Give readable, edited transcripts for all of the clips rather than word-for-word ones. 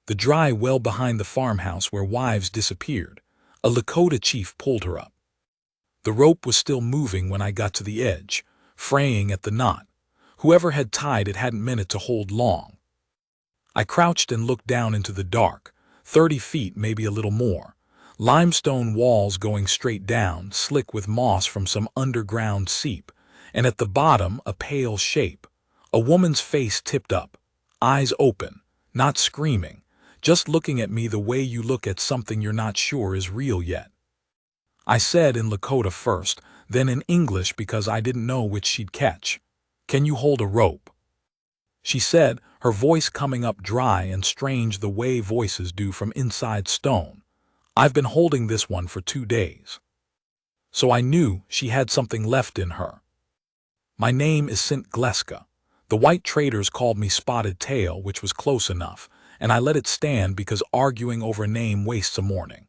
the dry well behind the farmhouse where wives disappeared. A Lakota chief pulled her up. The rope was still moving when I got to the edge, fraying at the knot. Whoever had tied it hadn't meant it to hold long. I crouched and looked down into the dark, 30 feet, maybe a little more. Limestone walls going straight down, slick with moss from some underground seep, and at the bottom a pale shape. A woman's face tipped up, eyes open, not screaming, just looking at me the way you look at something you're not sure is real yet. I said in Lakota first, then in English because I didn't know which she'd catch. "Can you hold a rope?" She said, her voice coming up dry and strange the way voices do from inside stone. "I've been holding this one for 2 days." So I knew she had something left in her. My name is St. Gleska. The white traders called me Spotted Tail, which was close enough, and I let it stand because arguing over a name wastes a morning.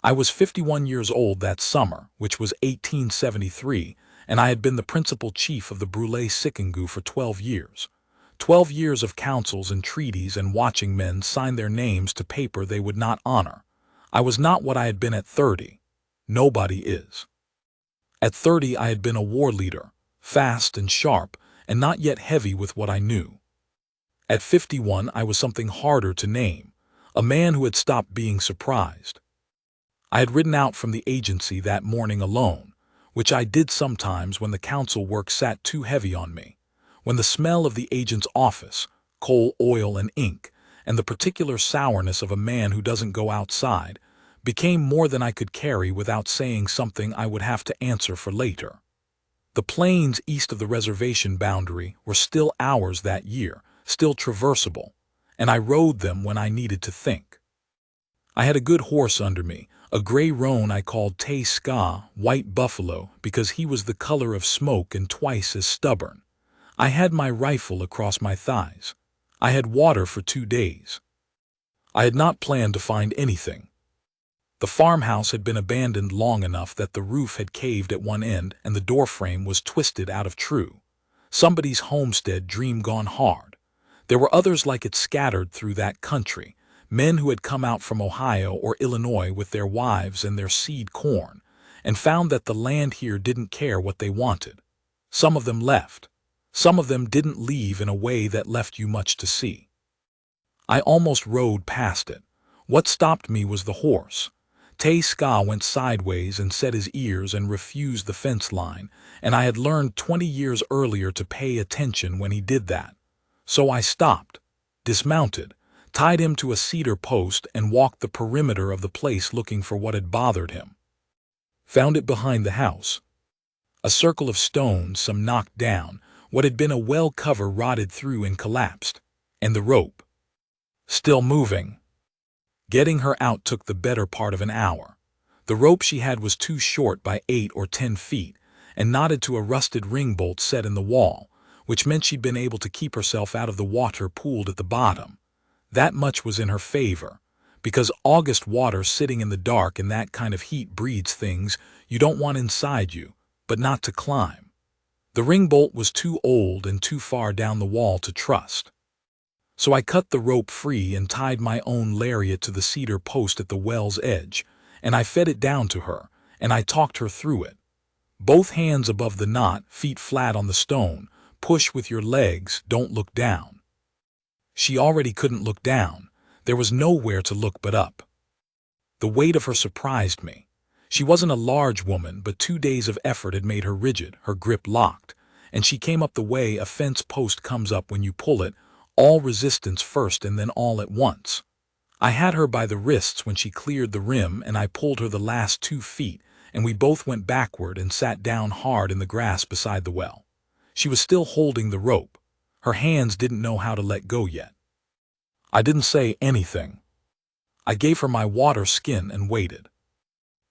I was 51 years old that summer, which was 1873, and I had been the principal chief of the Brule Sikangu for 12 years. 12 years of councils and treaties and watching men sign their names to paper they would not honor. I was not what I had been at 30. Nobody is. At 30 I had been a war leader, fast and sharp, and not yet heavy with what I knew. At 51 I was something harder to name, a man who had stopped being surprised. I had ridden out from the agency that morning alone, which I did sometimes when the council work sat too heavy on me, when the smell of the agent's office, coal, oil, and ink, and the particular sourness of a man who doesn't go outside, became more than I could carry without saying something I would have to answer for later. The plains east of the reservation boundary were still ours that year, still traversable, and I rode them when I needed to think. I had a good horse under me, a gray roan I called Tay Ska, white buffalo, because he was the color of smoke and twice as stubborn. I had my rifle across my thighs. I had water for 2 days. I had not planned to find anything. The farmhouse had been abandoned long enough that the roof had caved at one end and the doorframe was twisted out of true. Somebody's homestead dream gone hard. There were others like it scattered through that country, men who had come out from Ohio or Illinois with their wives and their seed corn, and found that the land here didn't care what they wanted. Some of them left. Some of them didn't leave in a way that left you much to see. I almost rode past it. What stopped me was the horse. Tay Ska went sideways and set his ears and refused the fence line, and I had learned 20 years earlier to pay attention when he did that. So I stopped, dismounted, tied him to a cedar post and walked the perimeter of the place looking for what had bothered him. Found it behind the house. A circle of stones, some knocked down, what had been a well cover rotted through and collapsed, and the rope. Still moving. Getting her out took the better part of an hour. The rope she had was too short by 8 or 10 feet, and knotted to a rusted ring bolt set in the wall, which meant she'd been able to keep herself out of the water pooled at the bottom. That much was in her favor, because August water sitting in the dark in that kind of heat breeds things you don't want inside you, but not to climb. The ring bolt was too old and too far down the wall to trust. So I cut the rope free and tied my own lariat to the cedar post at the well's edge, and I fed it down to her, and I talked her through it. Both hands above the knot, feet flat on the stone, push with your legs, don't look down. She already couldn't look down. There was nowhere to look but up. The weight of her surprised me. She wasn't a large woman, but 2 days of effort had made her rigid, her grip locked, and she came up the way a fence post comes up when you pull it, all resistance first and then all at once. I had her by the wrists when she cleared the rim, and I pulled her the last 2 feet, and we both went backward and sat down hard in the grass beside the well. She was still holding the rope. Her hands didn't know how to let go yet. I didn't say anything. I gave her my water skin and waited.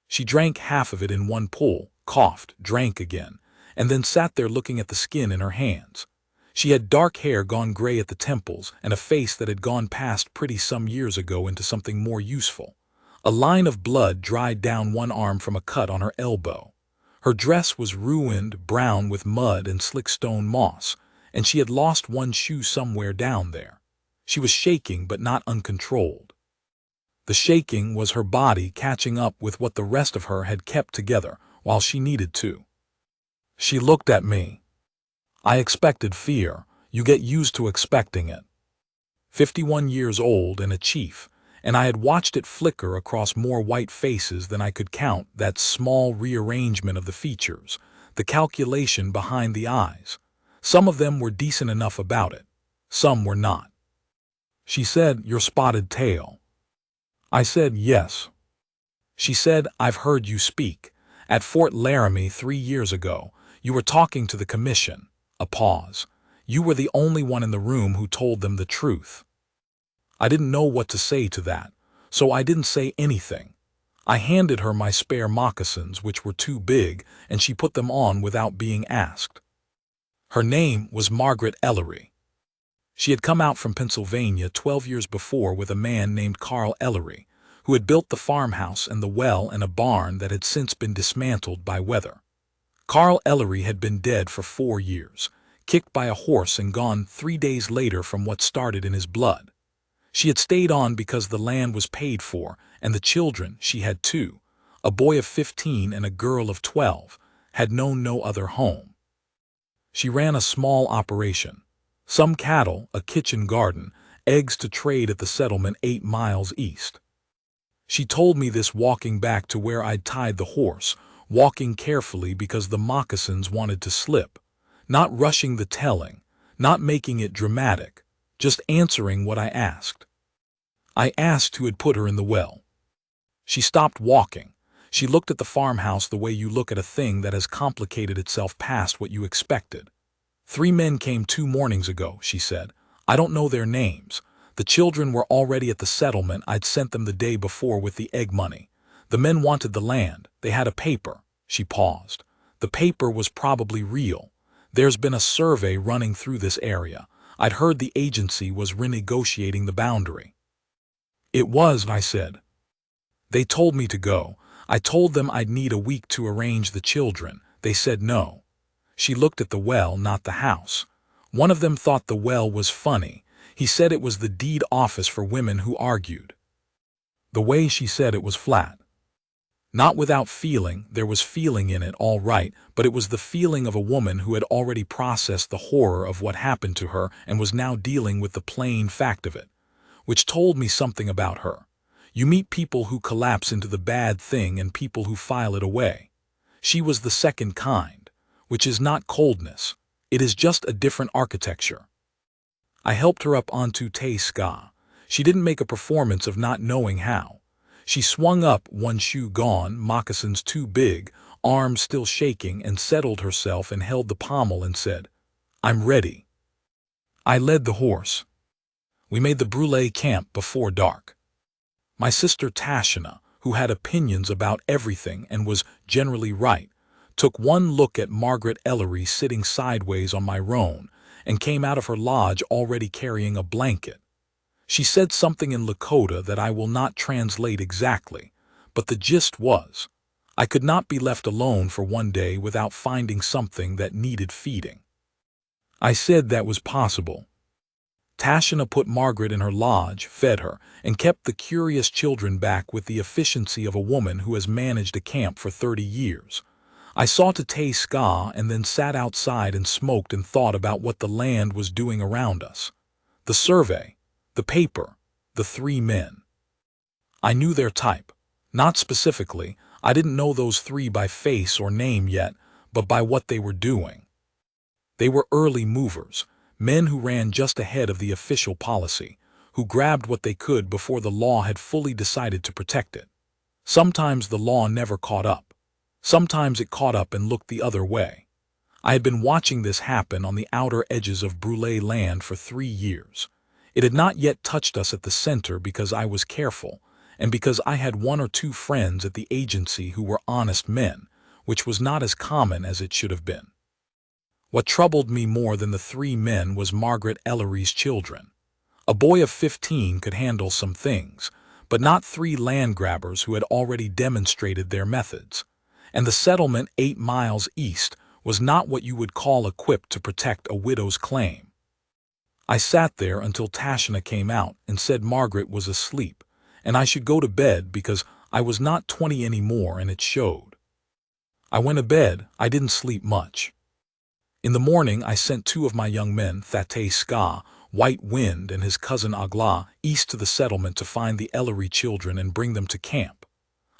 She drank half of it in one pull, coughed, drank again, and then sat there looking at the skin in her hands. She had dark hair gone gray at the temples and a face that had gone past pretty some years ago into something more useful. A line of blood dried down one arm from a cut on her elbow. Her dress was ruined, brown with mud and slick stone moss, and she had lost one shoe somewhere down there. She was shaking but not uncontrolled. The shaking was her body catching up with what the rest of her had kept together while she needed to. She looked at me. I expected fear. You get used to expecting it. 51 years old and a chief, and I had watched it flicker across more white faces than I could count, that small rearrangement of the features, the calculation behind the eyes. Some of them were decent enough about it. Some were not. She said, "Your spotted tail." I said, "Yes." She said, "I've heard you speak. At Fort Laramie 3 years ago, you were talking to the commission." A pause. "You were the only one in the room who told them the truth." I didn't know what to say to that, so I didn't say anything. I handed her my spare moccasins, which were too big, and she put them on without being asked. Her name was Margaret Ellery. She had come out from Pennsylvania 12 years before with a man named Carl Ellery, who had built the farmhouse and the well and a barn that had since been dismantled by weather. Carl Ellery had been dead for 4 years, kicked by a horse and gone 3 days later from what started in his blood. She had stayed on because the land was paid for, and the children, she had 2, a boy of 15 and a girl of 12, had known no other home. She ran a small operation. Some cattle, a kitchen garden, eggs to trade at the settlement 8 miles east. She told me this walking back to where I'd tied the horse, walking carefully because the moccasins wanted to slip, not rushing the telling, not making it dramatic, just answering what I asked. I asked who had put her in the well. She stopped walking. She looked at the farmhouse the way you look at a thing that has complicated itself past what you expected. 3 men came 2 mornings ago, she said. I don't know their names. The children were already at the settlement. I'd sent them the day before with the egg money. The men wanted the land. They had a paper. She paused. The paper was probably real. There's been a survey running through this area. I'd heard the agency was renegotiating the boundary. It was, I said. They told me to go. I told them I'd need a week to arrange the children. They said no. She looked at the well, not the house. One of them thought the well was funny. He said it was the deed office for women who argued. The way she said it was flat. Not without feeling. There was feeling in it, all right, but it was the feeling of a woman who had already processed the horror of what happened to her and was now dealing with the plain fact of it, which told me something about her. You meet people who collapse into the bad thing and people who file it away. She was the second kind, which is not coldness. It is just a different architecture. I helped her up onto Te Ska. She didn't make a performance of not knowing how. She swung up, one shoe gone, moccasins too big, arms still shaking, and settled herself and held the pommel and said, "I'm ready." I led the horse. We made the Brule camp before dark. My sister Tashina, who had opinions about everything and was generally right, took one look at Margaret Ellery sitting sideways on my roan and came out of her lodge already carrying a blanket. She said something in Lakota that I will not translate exactly, but the gist was, I could not be left alone for 1 day without finding something that needed feeding. I said that was possible. Tashina put Margaret in her lodge, fed her, and kept the curious children back with the efficiency of a woman who has managed a camp for 30 years. I saw to Te Ska and then sat outside and smoked and thought about what the land was doing around us. The survey, the paper, the 3 men. I knew their type. Not specifically, I didn't know those 3 by face or name yet, but by what they were doing. They were early movers, men who ran just ahead of the official policy, who grabbed what they could before the law had fully decided to protect it. Sometimes the law never caught up. Sometimes it caught up and looked the other way. I had been watching this happen on the outer edges of Brule land for 3 years. It had not yet touched us at the center because I was careful, and because I had 1 or 2 friends at the agency who were honest men, which was not as common as it should have been. What troubled me more than the 3 men was Margaret Ellery's children. A boy of 15 could handle some things, but not 3 land grabbers who had already demonstrated their methods. And the settlement 8 miles east was not what you would call equipped to protect a widow's claim. I sat there until Tashina came out and said Margaret was asleep, and I should go to bed because I was not 20 anymore, and it showed. I went to bed. I didn't sleep much. In the morning I sent 2 of my young men, Thate Ska, White Wind, and his cousin Agla, east to the settlement to find the Ellery children and bring them to camp.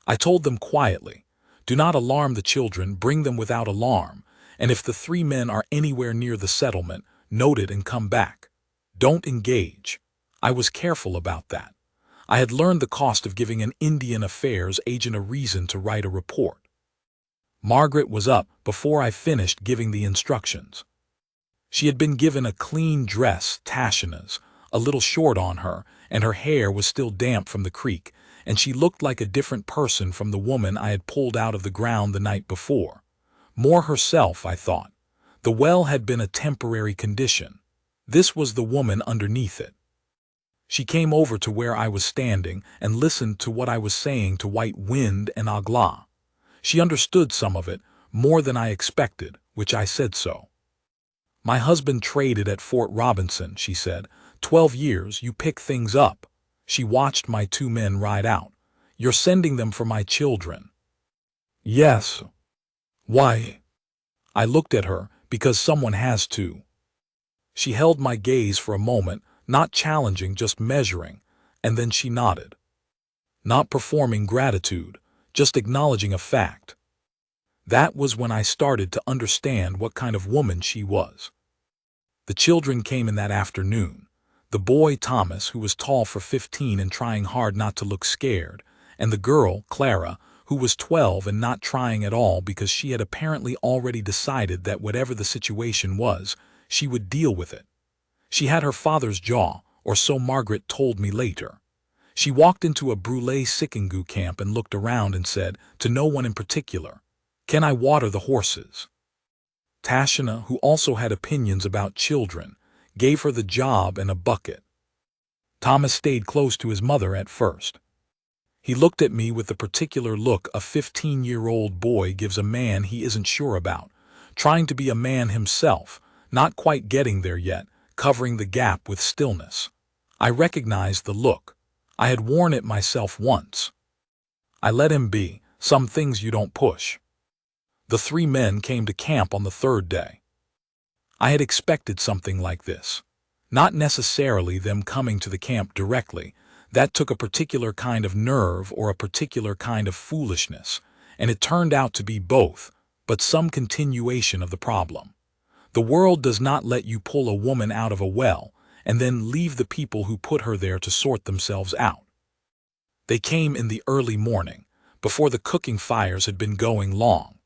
I told them quietly, "Do not alarm the children, bring them without alarm, and if the 3 men are anywhere near the settlement, note it and come back. Don't engage." I was careful about that. I had learned the cost of giving an Indian Affairs agent a reason to write a report. Margaret was up before I finished giving the instructions. She had been given a clean dress, Tashina's, a little short on her, and her hair was still damp from the creek, and she looked like a different person from the woman I had pulled out of the ground the night before. More herself, I thought. The well had been a temporary condition. This was the woman underneath it. She came over to where I was standing and listened to what I was saying to White Wind and Agla. She understood some of it, more than I expected, which I said so. "My husband traded at Fort Robinson," she said. 12 years, you pick things up." She watched my 2 men ride out. "You're sending them for my children." "Yes." "Why?" I looked at her, "Because someone has to." She held my gaze for a moment, not challenging, just measuring, and then she nodded. Not performing gratitude, just acknowledging a fact. That was when I started to understand what kind of woman she was. The children came in that afternoon. The boy, Thomas, who was tall for 15 and trying hard not to look scared, and the girl, Clara, who was 12 and not trying at all because she had apparently already decided that whatever the situation was, she would deal with it. She had her father's jaw, or so Margaret told me later. She walked into a Brûlé Sikingu camp and looked around and said, to no one in particular, "Can I water the horses?" Tashina, who also had opinions about children, gave her the job and a bucket. Thomas stayed close to his mother at first. He looked at me with the particular look a 15-year-old boy gives a man he isn't sure about, trying to be a man himself, not quite getting there yet, covering the gap with stillness. I recognized the look. I had worn it myself once. I let him be. Some things you don't push. The 3 men came to camp on the 3rd day. I had expected something like this. Not necessarily them coming to the camp directly. That took a particular kind of nerve or a particular kind of foolishness, and it turned out to be both, but some continuation of the problem. The world does not let you pull a woman out of a well and then leave the people who put her there to sort themselves out. They came in the early morning, before the cooking fires had been going long.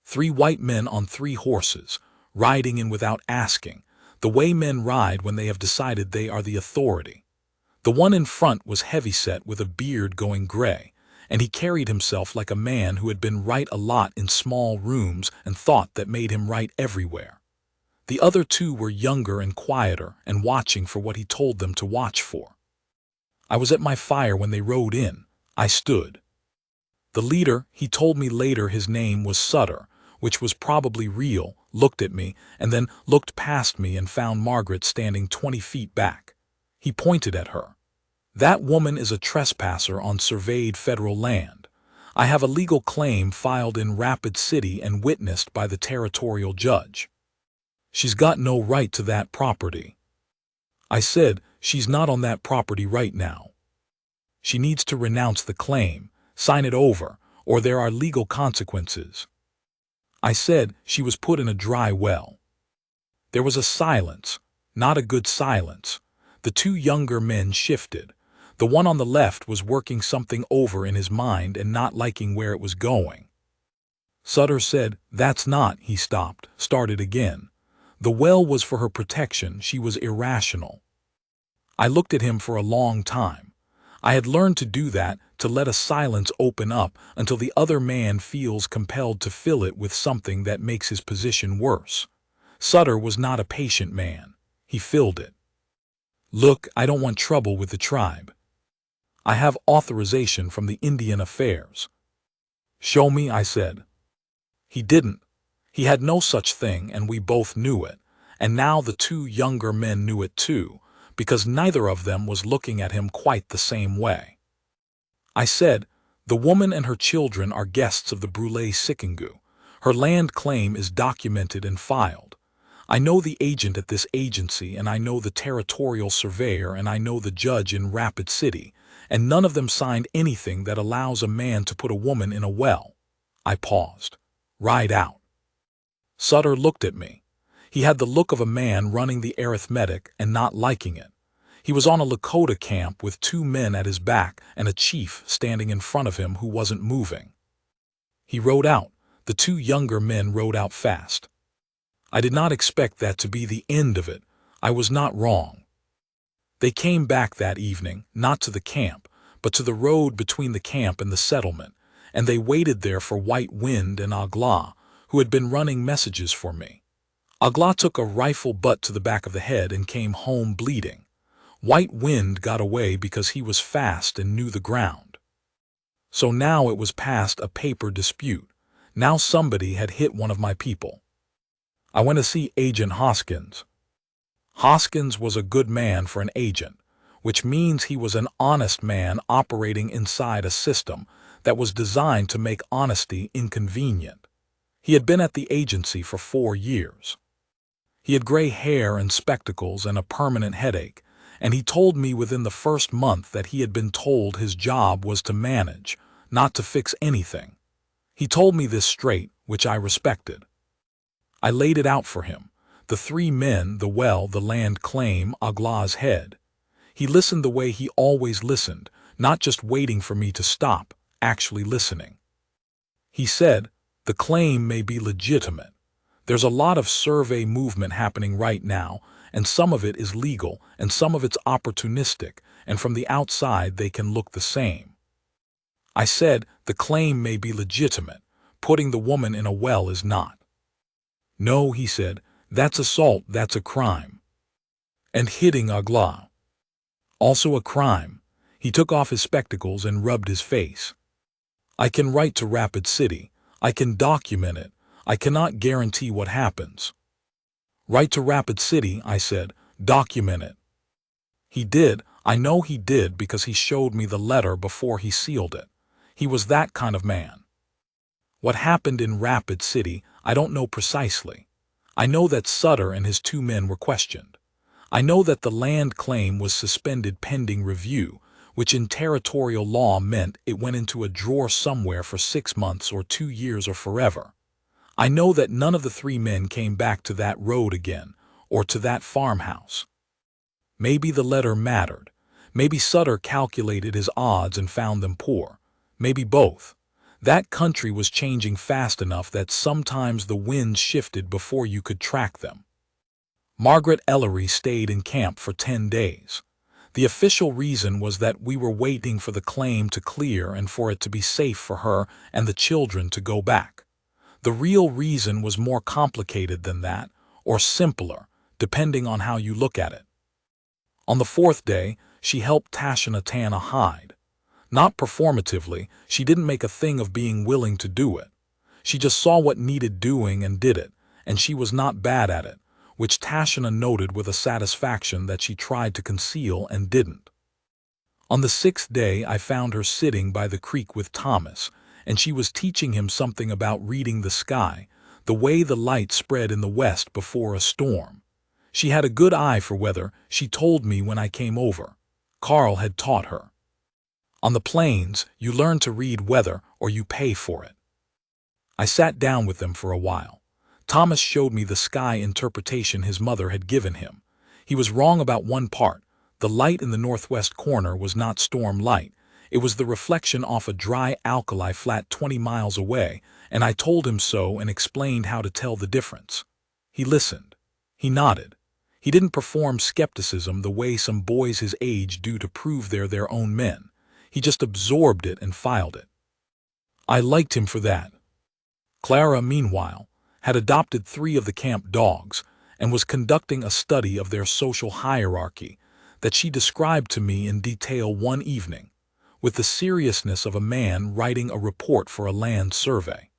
3 white men on 3 horses, riding in without asking, the way men ride when they have decided they are the authority. The one in front was heavyset with a beard going gray, and he carried himself like a man who had been right a lot in small rooms and thought that made him right everywhere. The other 2 were younger and quieter and watching for what he told them to watch for. I was at my fire when they rode in. I stood. The leader, he told me later his name was Sutter, which was probably real, looked at me, and then looked past me and found Margaret standing 20 feet back. He pointed at her. "That woman is a trespasser on surveyed federal land. I have a legal claim filed in Rapid City and witnessed by the territorial judge. She's got no right to that property." I said, "She's not on that property right now. She needs to renounce the claim, sign it over, or there are legal consequences." I said she was put in a dry well. There was a silence, not a good silence. The 2 younger men shifted. The one on the left was working something over in his mind and not liking where it was going. Sutter said, "That's not," he stopped, started again. The well was for her protection. She was irrational. I looked at him for a long time. I had learned to do that, to let a silence open up until the other man feels compelled to fill it with something that makes his position worse. Sutter was not a patient man. He filled it. "Look, I don't want trouble with the tribe. I have authorization from the Indian Affairs." "Show me," I said. He didn't. He had no such thing, and we both knew it. and now the two younger men knew it too, because neither of them was looking at him quite the same way. I said, "The woman and her children are guests of the Brule Sikingu. Her land claim is documented and filed. I know the agent at this agency, and I know the territorial surveyor, and I know the judge in Rapid City, and none of them signed anything that allows a man to put a woman in a well." I paused. "Ride out." Sutter looked at me. He had the look of a man running the arithmetic and not liking it. He was on a Lakota camp with two men at his back and a chief standing in front of him who wasn't moving. He rode out. The two younger men rode out fast. I did not expect that to be the end of it. I was not wrong. They came back that evening, not to the camp, but to the road between the camp and the settlement, and they waited there for White Wind and Agla, who had been running messages for me. Agla took a rifle butt to the back of the head and came home bleeding. White Wind got away because he was fast and knew the ground. So now it was past a paper dispute. Now somebody had hit one of my people. I went to see Agent Hoskins. Hoskins was a good man for an agent, which means he was an honest man operating inside a system that was designed to make honesty inconvenient. He had been at the agency for 4 years. He had gray hair and spectacles and a permanent headache, and he told me within the first month that he had been told his job was to manage, not to fix anything. He told me this straight, which I respected. I laid it out for him. The 3 men, the well, the land claim, Agla's head. He listened the way he always listened, not just waiting for me to stop, actually listening. He said, "The claim may be legitimate. There's a lot of survey movement happening right now, and some of it is legal, and some of it's opportunistic, and from the outside they can look the same." I said, "The claim may be legitimate. Putting the woman in a well is not." "No," he said, "that's assault, that's a crime. And hitting Agla. Also a crime." He took off his spectacles and rubbed his face. "I can write to Rapid City. I can document it. I cannot guarantee what happens." "Write to Rapid City," I said, "document it." He did. I know he did because he showed me the letter before he sealed it. He was that kind of man. What happened in Rapid City, I don't know precisely. I know that Sutter and his 2 men were questioned. I know that the land claim was suspended pending review, which in territorial law meant it went into a drawer somewhere for 6 months or 2 years or forever. I know that none of the 3 men came back to that road again, or to that farmhouse. Maybe the letter mattered. Maybe Sutter calculated his odds and found them poor. Maybe both. That country was changing fast enough that sometimes the winds shifted before you could track them. Margaret Ellery stayed in camp for 10 days. The official reason was that we were waiting for the claim to clear and for it to be safe for her and the children to go back. The real reason was more complicated than that, or simpler, depending on how you look at it. On the 4th day, she helped Tashina tan a hide. Not performatively, she didn't make a thing of being willing to do it. She just saw what needed doing and did it, and she was not bad at it, which Tashina noted with a satisfaction that she tried to conceal and didn't. On the 6th day, I found her sitting by the creek with Thomas, and she was teaching him something about reading the sky, the way the light spread in the west before a storm. She had a good eye for weather, she told me when I came over. Carl had taught her. On the plains, you learn to read weather or you pay for it. I sat down with them for a while. Thomas showed me the sky interpretation his mother had given him. He was wrong about one part. The light in the northwest corner was not storm light. It was the reflection off a dry alkali flat 20 miles away, and I told him so and explained how to tell the difference. He listened. He nodded. He didn't perform skepticism the way some boys his age do to prove they're their own men. He just absorbed it and filed it. I liked him for that. Clara, meanwhile, had adopted 3 of the camp dogs and was conducting a study of their social hierarchy that she described to me in detail one evening, with the seriousness of a man writing a report for a land survey.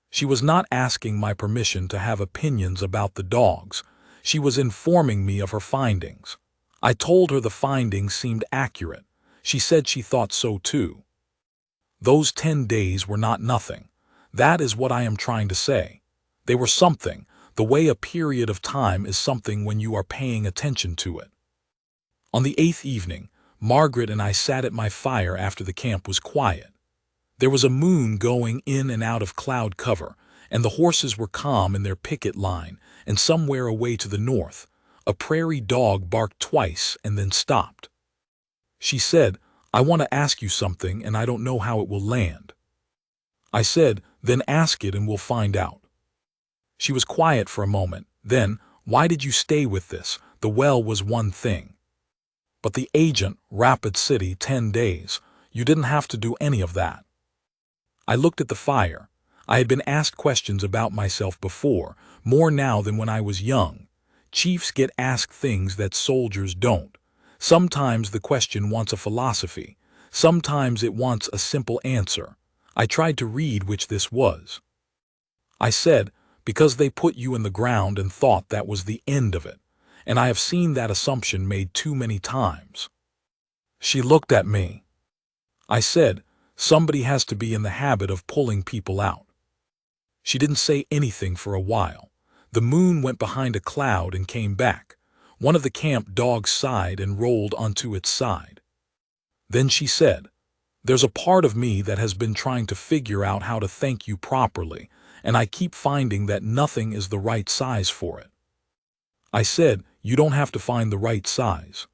She was not asking my permission to have opinions about the dogs. She was informing me of her findings. I told her the findings seemed accurate. She said she thought so too. Those 10 days were not nothing. That is what I am trying to say. They were something, the way a period of time is something when you are paying attention to it. On the 8th evening, Margaret and I sat at my fire after the camp was quiet. There was a moon going in and out of cloud cover, and the horses were calm in their picket line, and somewhere away to the north, a prairie dog barked twice and then stopped. She said, "I want to ask you something and I don't know how it will land." I said, "Then ask it and we'll find out." She was quiet for a moment. Then, "Why did you stay with this? The well was one thing. But the agent, Rapid City, 10 days. You didn't have to do any of that." I looked at the fire. I had been asked questions about myself before, more now than when I was young. Chiefs get asked things that soldiers don't. Sometimes the question wants a philosophy. Sometimes it wants a simple answer. I tried to read which this was. I said, "Because they put you in the ground and thought that was the end of it. And I have seen that assumption made too many times." She looked at me. I said, "Somebody has to be in the habit of pulling people out." She didn't say anything for a while. The moon went behind a cloud and came back. One of the camp dogs sighed and rolled onto its side. Then she said, "There's a part of me that has been trying to figure out how to thank you properly, and I keep finding that nothing is the right size for it." I said, "You don't have to find the right size."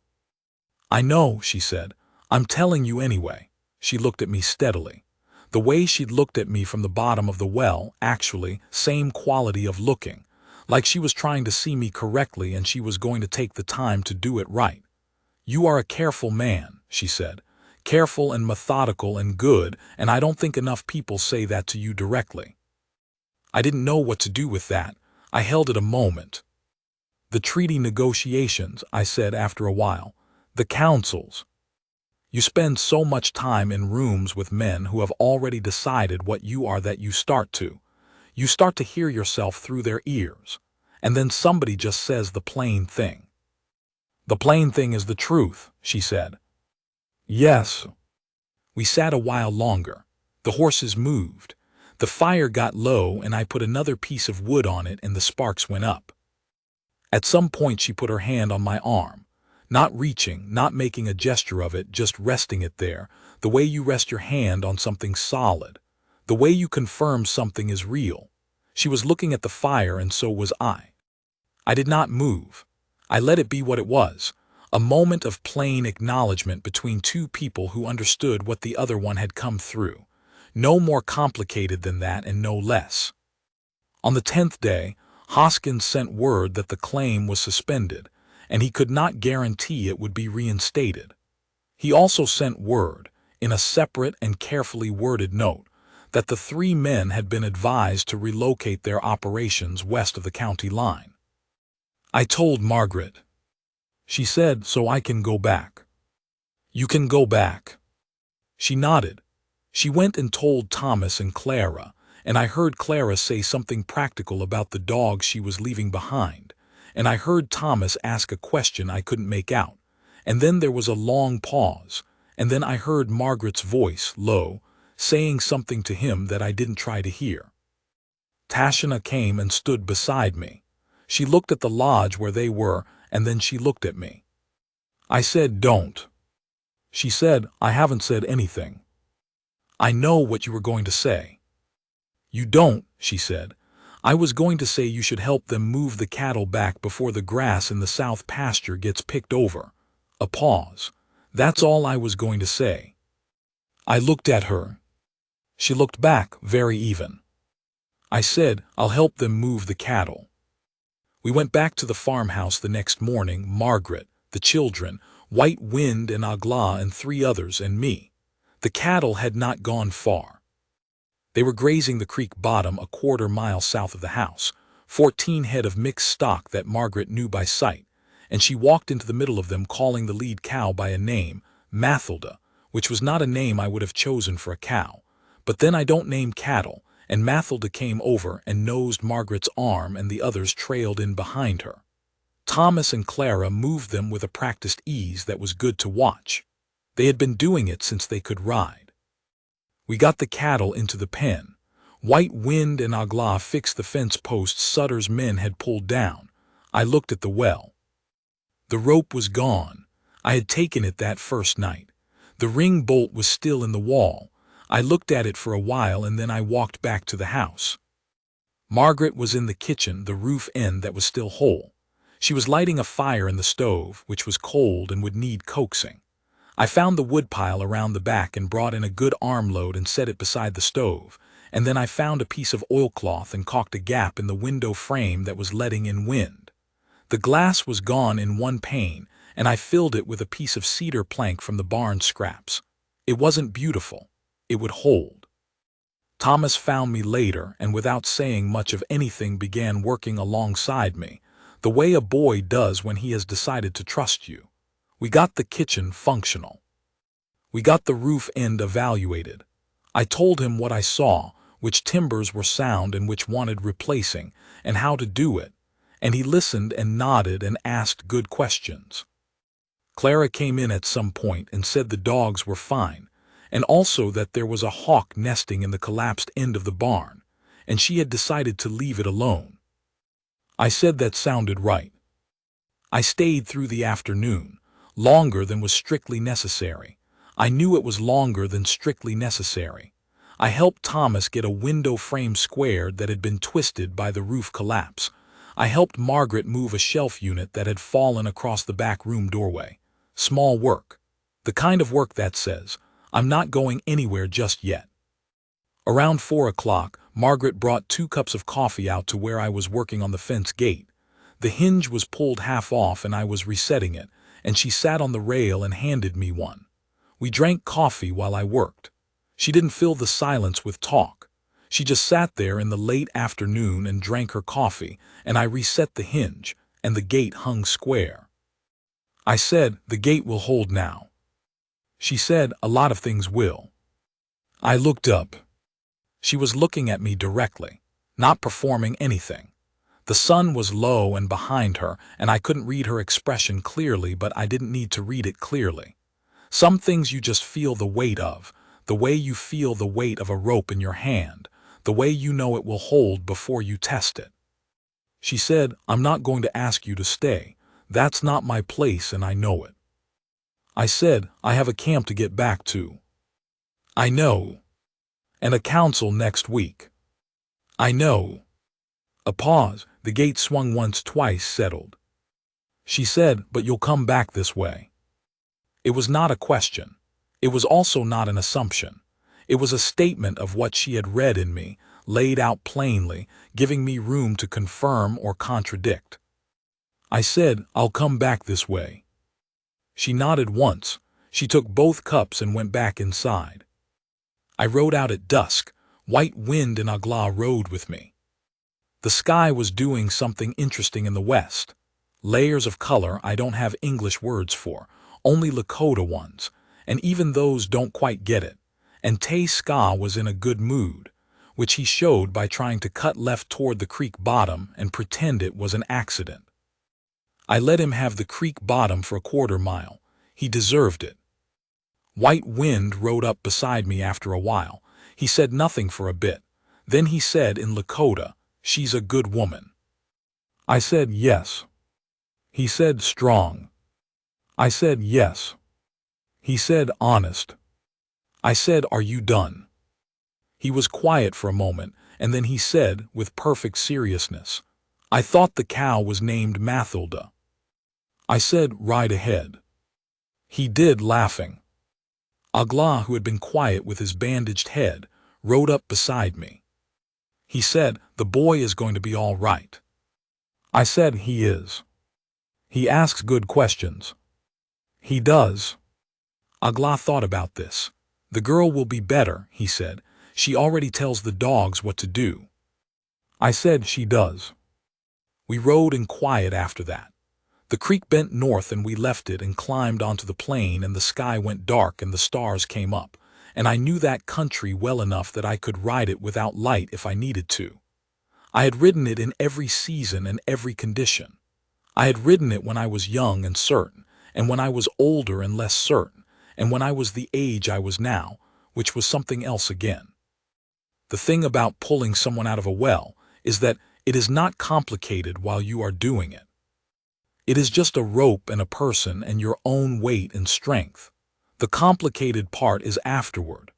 "I know," she said. "I'm telling you anyway." She looked at me steadily. The way she'd looked at me from the bottom of the well, actually, same quality of looking, like she was trying to see me correctly and she was going to take the time to do it right. "You are a careful man," she said. "Careful and methodical and good, and I don't think enough people say that to you directly." I didn't know what to do with that. I held it a moment. "The treaty negotiations," I said after a while. "The councils. You spend so much time in rooms with men who have already decided what you are that you start to hear yourself through their ears. And then somebody just says the plain thing." "The plain thing is the truth," she said. "Yes." We sat a while longer. The horses moved. The fire got low and I put another piece of wood on it and the sparks went up. At some point she put her hand on my arm. Not reaching, not making a gesture of it, just resting it there, the way you rest your hand on something solid, the way you confirm something is real. She was looking at the fire and so was I. I did not move. I let it be what it was, a moment of plain acknowledgement between two people who understood what the other one had come through. No more complicated than that and no less. On the 10th day, Hoskins sent word that the claim was suspended, and he could not guarantee it would be reinstated. He also sent word, in a separate and carefully worded note, that the 3 men had been advised to relocate their operations west of the county line. I told Margaret. She said, "So I can go back." "You can go back." She nodded. She went and told Thomas and Clara, and I heard Clara say something practical about the dog she was leaving behind, and I heard Thomas ask a question I couldn't make out, and then there was a long pause, and then I heard Margaret's voice, low, saying something to him that I didn't try to hear. Tashina came and stood beside me. She looked at the lodge where they were, and then she looked at me. I said, "Don't." She said, "I haven't said anything." "I know what you were going to say." "You don't," she said. "I was going to say you should help them move the cattle back before the grass in the south pasture gets picked over." A pause. "That's all I was going to say." I looked at her. She looked back, very even. I said, "I'll help them move the cattle." We went back to the farmhouse the next morning, Margaret, the children, White Wind and Agla and 3 others and me. The cattle had not gone far. They were grazing the creek bottom a quarter-mile south of the house, 14 head of mixed stock that Margaret knew by sight, and she walked into the middle of them calling the lead cow by a name, Mathilda, which was not a name I would have chosen for a cow. But then I don't name cattle, and Mathilda came over and nosed Margaret's arm and the others trailed in behind her. Thomas and Clara moved them with a practiced ease that was good to watch. They had been doing it since they could ride. We got the cattle into the pen. White Wind and Agla fixed the fence posts Sutter's men had pulled down. I looked at the well. The rope was gone. I had taken it that first night. The ring bolt was still in the wall. I looked at it for a while and then I walked back to the house. Margaret was in the kitchen, the roof end that was still whole. She was lighting a fire in the stove, which was cold and would need coaxing. I found the woodpile around the back and brought in a good armload and set it beside the stove, and then I found a piece of oilcloth and caulked a gap in the window frame that was letting in wind. The glass was gone in one pane, and I filled it with a piece of cedar plank from the barn scraps. It wasn't beautiful. It would hold. Thomas found me later and without saying much of anything began working alongside me, the way a boy does when he has decided to trust you. We got the kitchen functional. We got the roof end evaluated. I told him what I saw, which timbers were sound and which wanted replacing, and how to do it, and he listened and nodded and asked good questions. Clara came in at some point and said the dogs were fine, and also that there was a hawk nesting in the collapsed end of the barn, and she had decided to leave it alone. I said that sounded right. I stayed through the afternoon, longer than was strictly necessary. I knew it was longer than strictly necessary. I helped Thomas get a window frame squared that had been twisted by the roof collapse. I helped Margaret move a shelf unit that had fallen across the back room doorway. Small work. The kind of work that says, I'm not going anywhere just yet. Around 4 o'clock, Margaret brought 2 cups of coffee out to where I was working on the fence gate. The hinge was pulled half off and I was resetting it, and she sat on the rail and handed me one. We drank coffee while I worked. She didn't fill the silence with talk. She just sat there in the late afternoon and drank her coffee, and I reset the hinge, and the gate hung square. I said, the gate will hold now. She said, a lot of things will. I looked up. She was looking at me directly, not performing anything. The sun was low and behind her, and I couldn't read her expression clearly, but I didn't need to read it clearly. Some things you just feel the weight of, the way you feel the weight of a rope in your hand, the way you know it will hold before you test it. She said, I'm not going to ask you to stay. That's not my place and I know it. I said, I have a camp to get back to. I know. And a council next week. I know. A pause, the gate swung once, twice, settled. She said, but you'll come back this way. It was not a question. It was also not an assumption. It was a statement of what she had read in me, laid out plainly, giving me room to confirm or contradict. I said, I'll come back this way. She nodded once. She took both cups and went back inside. I rode out at dusk. White Wind and Agla rode with me. The sky was doing something interesting in the west. Layers of color I don't have English words for, only Lakota ones, and even those don't quite get it. And Tay Ska was in a good mood, which he showed by trying to cut left toward the creek bottom and pretend it was an accident. I let him have the creek bottom for a quarter mile. He deserved it. White Wind rode up beside me after a while. He said nothing for a bit. Then he said in Lakota, she's a good woman. I said yes. He said strong. I said yes. He said honest. I said, are you done? He was quiet for a moment, and then he said, with perfect seriousness, I thought the cow was named Mathilda. I said, ride ahead. He did, laughing. Agla, who had been quiet with his bandaged head, rode up beside me. He said, the boy is going to be all right. I said, he is. He asks good questions. He does. Agla thought about this. The girl will be better, he said. She already tells the dogs what to do. I said she does. We rode in quiet after that. The creek bent north and we left it and climbed onto the plain, and the sky went dark and the stars came up, and I knew that country well enough that I could ride it without light if I needed to. I had ridden it in every season and every condition. I had ridden it when I was young and certain, and when I was older and less certain, and when I was the age I was now, which was something else again. The thing about pulling someone out of a well is that it is not complicated while you are doing it. It is just a rope and a person and your own weight and strength. The complicated part is afterward.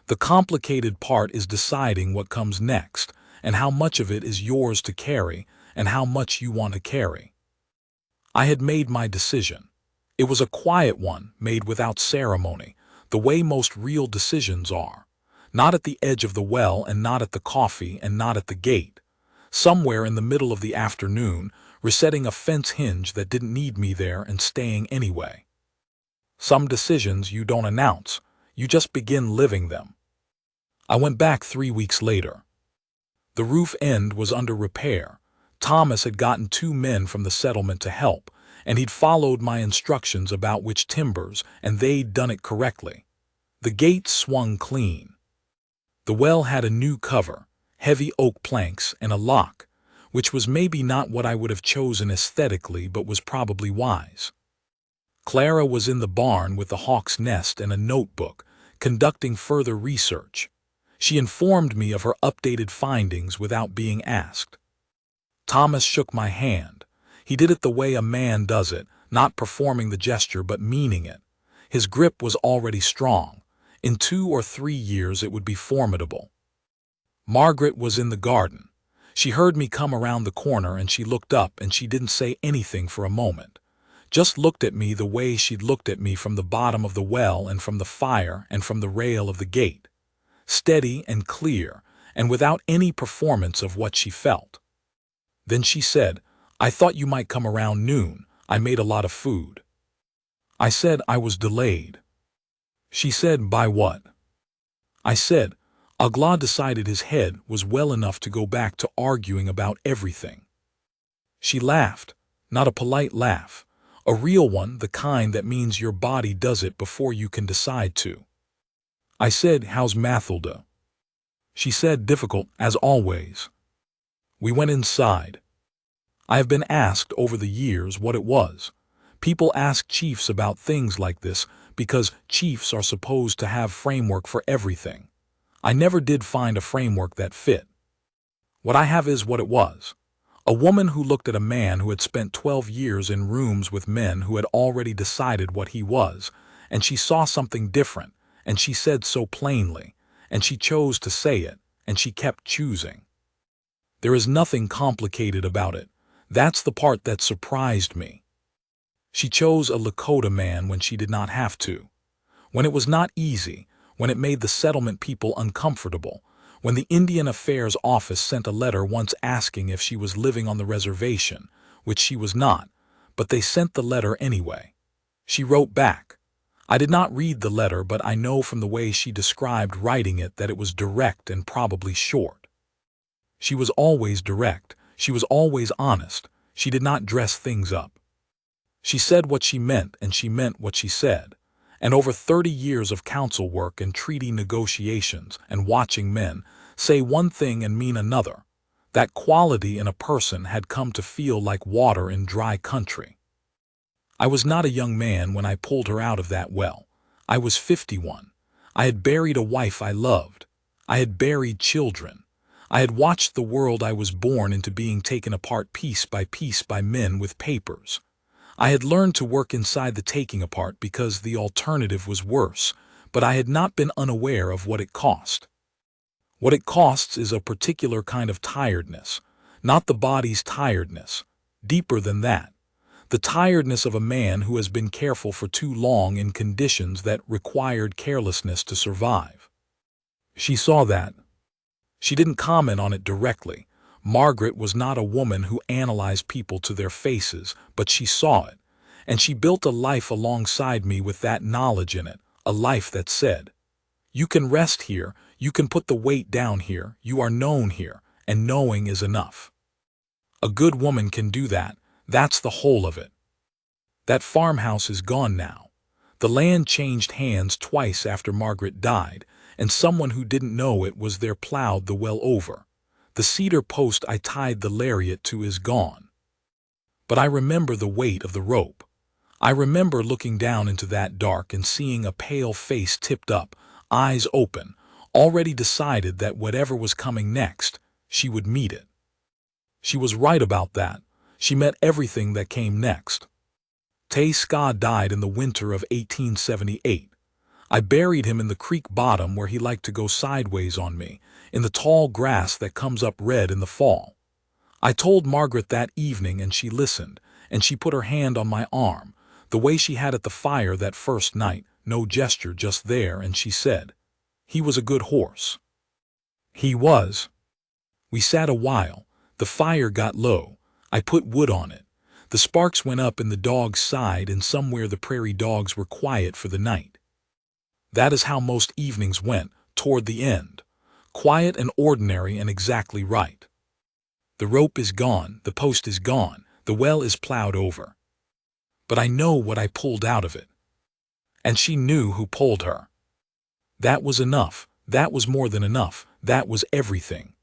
The complicated part is deciding what comes next and how much of it is yours to carry and how much you want to carry. I had made my decision. It was a quiet one, made without ceremony, the way most real decisions are. Not at the edge of the well and not at the coffee and not at the gate. Somewhere in the middle of the afternoon, resetting a fence hinge that didn't need me there and staying anyway. Some decisions you don't announce, you just begin living them. I went back 3 weeks later. The roof end was under repair. Thomas had gotten 2 men from the settlement to help, and he'd followed my instructions about which timbers, and they'd done it correctly. The gate swung clean. The well had a new cover, heavy oak planks, and a lock, which was maybe not what I would have chosen aesthetically but was probably wise. Clara was in the barn with the hawk's nest and a notebook, conducting further research. She informed me of her updated findings without being asked. Thomas shook my hand. He did it the way a man does it, not performing the gesture but meaning it. His grip was already strong. In 2 or 3 years it would be formidable. Margaret was in the garden. She heard me come around the corner and she looked up and she didn't say anything for a moment. Just looked at me the way she'd looked at me from the bottom of the well and from the fire and from the rail of the gate. Steady and clear and without any performance of what she felt. Then she said, "I thought you might come around noon. I made a lot of food." I said I was delayed. She said, "By what?" I said, Agla decided his head was well enough to go back to arguing about everything. She laughed, not a polite laugh, a real one, the kind that means your body does it before you can decide to. I said, "How's Mathilda?" She said, "Difficult, as always." We went inside. I have been asked over the years what it was. People ask chiefs about things like this because chiefs are supposed to have framework for everything. I never did find a framework that fit. What I have is what it was. A woman who looked at a man who had spent 12 years in rooms with men who had already decided what he was, and she saw something different, and she said so plainly, and she chose to say it, and she kept choosing. There is nothing complicated about it. That's the part that surprised me. She chose a Lakota man when she did not have to. When it was not easy, when it made the settlement people uncomfortable, when the Indian Affairs Office sent a letter once asking if she was living on the reservation, which she was not, but they sent the letter anyway. She wrote back. I did not read the letter, but I know from the way she described writing it that it was direct and probably short. She was always direct. She was always honest. She did not dress things up. She said what she meant, and she meant what she said. And over 30 years of council work and treaty negotiations and watching men say one thing and mean another, that quality in a person had come to feel like water in dry country. I was not a young man when I pulled her out of that well. I was 51. I had buried a wife I loved. I had buried children. I had watched the world I was born into being taken apart piece by men with papers. I had learned to work inside the taking apart because the alternative was worse, but I had not been unaware of what it cost. What it costs is a particular kind of tiredness, not the body's tiredness, deeper than that. The tiredness of a man who has been careful for too long in conditions that required carelessness to survive. She saw that. She didn't comment on it directly. Margaret was not a woman who analyzed people to their faces, but she saw it, and she built a life alongside me with that knowledge in it, a life that said, "You can rest here, you can put the weight down here, you are known here, and knowing is enough." A good woman can do that. That's the whole of it. That farmhouse is gone now. The land changed hands twice after Margaret died, and someone who didn't know it was there plowed the well over. The cedar post I tied the lariat to is gone. But I remember the weight of the rope. I remember looking down into that dark and seeing a pale face tipped up, eyes open, already decided that whatever was coming next, she would meet it. She was right about that. She met everything that came next. Tay Ska died in the winter of 1878. I buried him in the creek bottom where he liked to go sideways on me, in the tall grass that comes up red in the fall. I told Margaret that evening and she listened, and she put her hand on my arm, the way she had at the fire that first night, no gesture, just there, and she said, "He was a good horse." He was. We sat a while. The fire got low. I put wood on it. The sparks went up in the dog's side, and somewhere the prairie dogs were quiet for the night. That is how most evenings went, toward the end. Quiet and ordinary and exactly right. The rope is gone, the post is gone, the well is plowed over. But I know what I pulled out of it. And she knew who pulled her. That was enough. That was more than enough. That was everything.